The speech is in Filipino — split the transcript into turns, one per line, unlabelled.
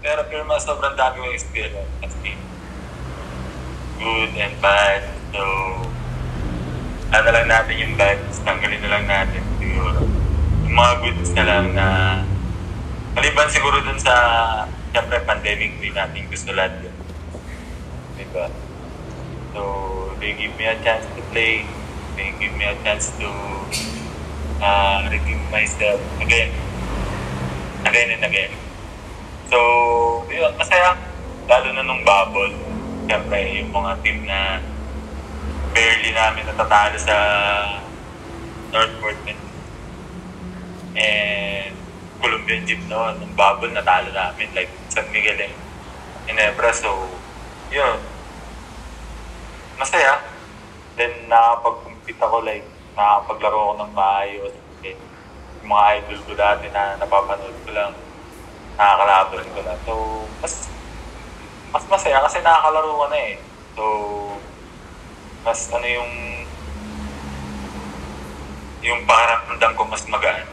Pero mas sobrang dami kong experience. As in, good and bad. So, ano lang natin yung bad, tanggalin na lang natin siguro. Yung mga goods na lang na, maliban siguro dun sa, siyempre, pandemic, hindi natin gusto lahat yun. Diba? So, they give me a chance to play. They give me a chance to redeem myself again and again. So, yun, masaya. Lalo na nung bubble. Siyempre, yung mga team na barely namin natatalo sa Northport and Colombian Jeep noon. Nung bubble, natalo namin. Like, San Miguel and Ginebra. So, yun. Masaya. Then, nakapag-compete ako, like, nakapaglaro ako ng maayos. Okay. Yung mga idol ko dati na napapanood ko lang, nakakalaban ko na. So, mas masaya kasi nakakalaro ka na eh. So, mas ano yung pakiramdam ko mas magaan.